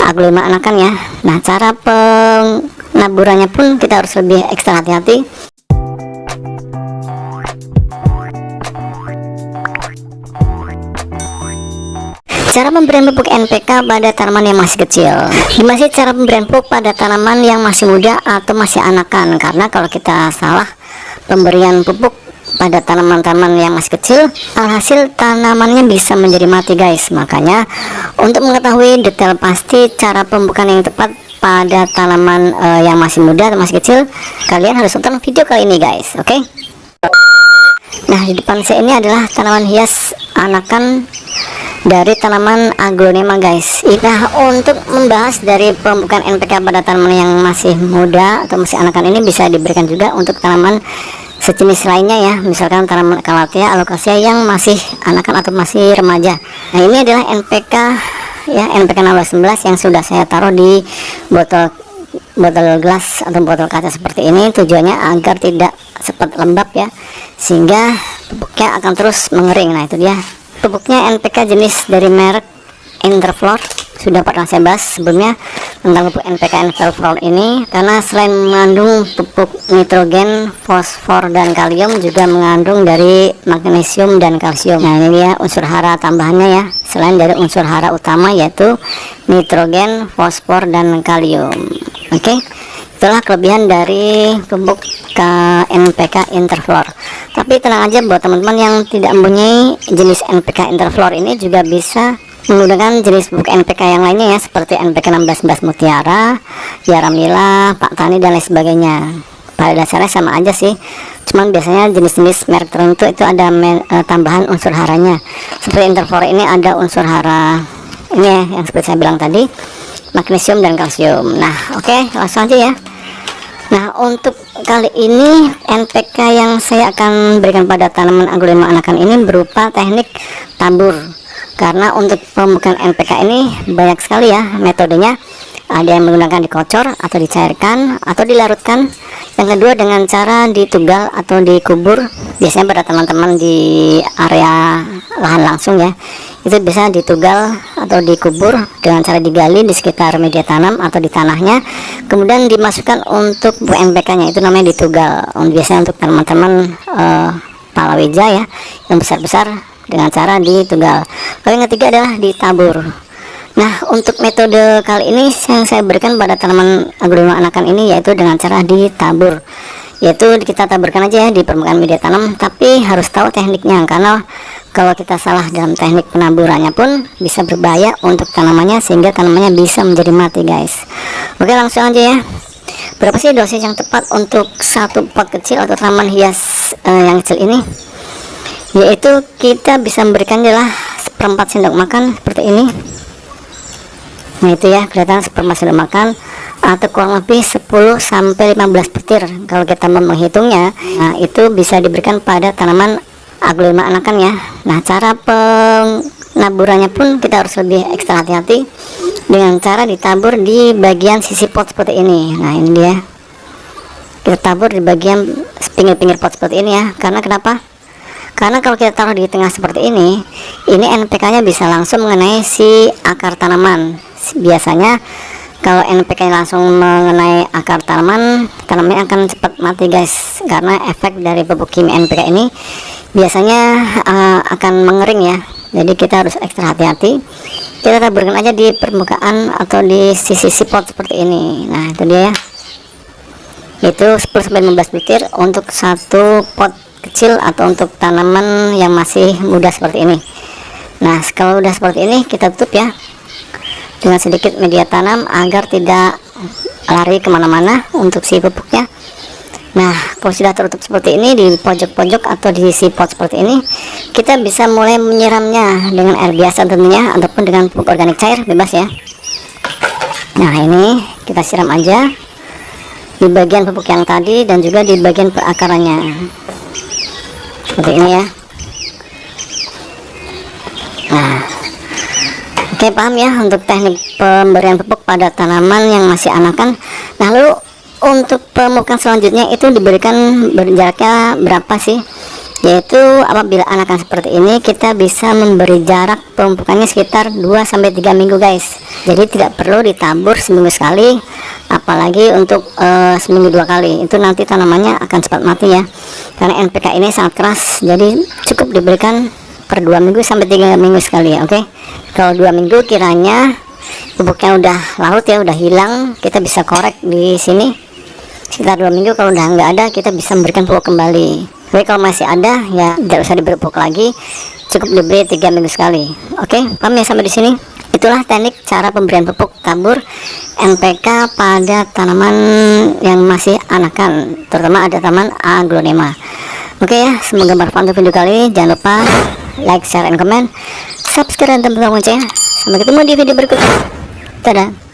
aglonema anakan ya. Nah, cara penaburannya pun kita harus lebih ekstra hati-hati. Cara pemberian pupuk NPK pada tanaman yang masih kecil. Gimana sih cara pemberian pupuk pada tanaman yang masih muda atau masih anakan? Karena kalau kita salah pemberian pupuk pada tanaman-tanaman yang masih kecil, alhasil tanamannya bisa menjadi mati guys. Makanya untuk mengetahui detail pasti cara pemupukan yang tepat pada tanaman yang masih muda atau masih kecil, kalian harus tonton video kali ini guys. Oke? Nah, di depan saya ini adalah tanaman hias anakan dari tanaman aglonema guys. Nah, untuk membahas dari pemupukan NPK pada tanaman yang masih muda atau masih anakan ini bisa diberikan juga untuk tanaman sejenis lainnya ya, misalkan tanaman calathea, alocasia yang masih anakan atau masih remaja. Nah, ini adalah NPK ya, NPK 1611 yang sudah saya taruh di botol gelas atau botol kaca seperti ini. Tujuannya agar tidak cepat lembab ya, sehingga pupuknya akan terus mengering. Nah, itu dia pupuknya NPK jenis dari merek Interflora. Sudah pernah saya bahas sebelumnya tentang pupuk NPK Interflora ini, karena selain mengandung pupuk nitrogen, fosfor dan kalium, juga mengandung dari magnesium dan kalsium. Nah, ini dia unsur hara tambahannya ya, selain dari unsur hara utama yaitu nitrogen, fosfor dan kalium. Oke, itulah kelebihan dari pupuk NPK Interflora. Tapi tenang aja, buat teman-teman yang tidak mempunyai jenis NPK Interflora ini juga bisa menggunakan jenis pupuk NPK yang lainnya ya, seperti NPK 1611 Mutiara, Yaramila, Pak Tani dan lain sebagainya. Pada dasarnya sama aja sih, cuman biasanya jenis-jenis merek tertentu itu ada tambahan unsur haranya. Seperti Interflora ini ada unsur hara ini ya, yang seperti saya bilang tadi, magnesium dan kalsium. Nah, oke, langsung aja ya. Nah, untuk kali ini NPK yang saya akan berikan pada tanaman aglonema anakan ini berupa teknik tabur. Karena untuk pemupukan NPK ini banyak sekali ya metodenya. Ada yang menggunakan dikocor atau dicairkan atau dilarutkan. Yang kedua dengan cara ditugal atau dikubur. Biasanya pada teman-teman di area lahan langsung ya, itu bisa ditugal atau dikubur dengan cara digali di sekitar media tanam atau di tanahnya, kemudian dimasukkan untuk pupuk NPK nya, itu namanya ditugal. Biasanya untuk teman-teman palawija ya yang besar-besar, dengan cara ditugal. Lalu yang ketiga adalah ditabur. Nah, untuk metode kali ini yang saya berikan pada tanaman aglonema anakan ini yaitu dengan cara ditabur, yaitu kita taburkan aja ya di permukaan media tanam, tapi harus tahu tekniknya, karena kalau kita salah dalam teknik penaburannya pun bisa berbahaya untuk tanamannya, sehingga tanamannya bisa menjadi mati guys. Oke, langsung aja ya. Berapa sih dosis yang tepat untuk satu pot kecil atau tanaman hias yang kecil ini? Yaitu kita bisa memberikan adalah 1/4 sendok makan seperti ini. Nah, itu ya, kelihatan 1/4 sendok makan atau kurang lebih 10-15 butir kalau kita mau menghitungnya. Nah, itu bisa diberikan pada tanaman aglonema anakan ya. Nah, cara penaburannya pun kita harus lebih ekstra hati-hati dengan cara ditabur di bagian sisi pot seperti ini. Nah, ini dia, kita tabur di bagian pinggir-pinggir pot seperti ini ya. Karena kenapa? Karena kalau kita taruh di tengah seperti ini NPK nya bisa langsung mengenai si akar tanaman. Biasanya kalau NPK nya langsung mengenai akar tanaman, tanamannya akan cepat mati guys, karena efek dari pupuk kimia NPK ini biasanya akan mengering ya. Jadi kita harus ekstra hati-hati. Kita taburkan aja di permukaan atau di sisi pot seperti ini. Nah, itu dia ya, itu 10-15 butir untuk satu pot kecil atau untuk tanaman yang masih muda seperti ini. Nah, kalau udah seperti ini kita tutup ya dengan sedikit media tanam agar tidak lari kemana-mana untuk si pupuknya. Nah, kalau sudah tertutup seperti ini di pojok-pojok atau di si pot seperti ini, kita bisa mulai menyiramnya dengan air biasa tentunya, ataupun dengan pupuk organik cair, bebas ya. Nah, ini kita siram aja di bagian pupuk yang tadi dan juga di bagian perakarannya seperti ini ya. Nah, oke, paham ya untuk teknik pemberian pupuk pada tanaman yang masih anakan. Nah, lalu untuk pemupukan selanjutnya itu diberikan jaraknya berapa sih? yaitu apabila anakan seperti ini kita bisa memberi jarak pemupukannya sekitar 2-3 minggu guys. Jadi tidak perlu ditabur seminggu sekali, apalagi untuk seminggu 2 kali, itu nanti tanamannya akan cepat mati ya, karena NPK ini sangat keras. Jadi cukup diberikan per 2 minggu sampai 3 minggu sekali ya. Oke, kalau 2 minggu kiranya pupuknya udah larut ya, udah hilang, kita bisa korek di sini sekitar 2 minggu. Kalau udah nggak ada, kita bisa memberikan pupuk kembali. Tapi kalau masih ada ya tidak usah diberi pupuk lagi, cukup diberi 3 minggu sekali. Oke, paham ya sampai di sini? Itulah teknik cara pemberian pupuk tabur NPK pada tanaman yang masih anakan, terutama ada tanaman aglonema. Oke ya, semoga bermanfaat untuk video kali ini. Jangan lupa like, share, and comment, subscribe dan tekan loncengnya. Sampai ketemu di video berikutnya. Dadah.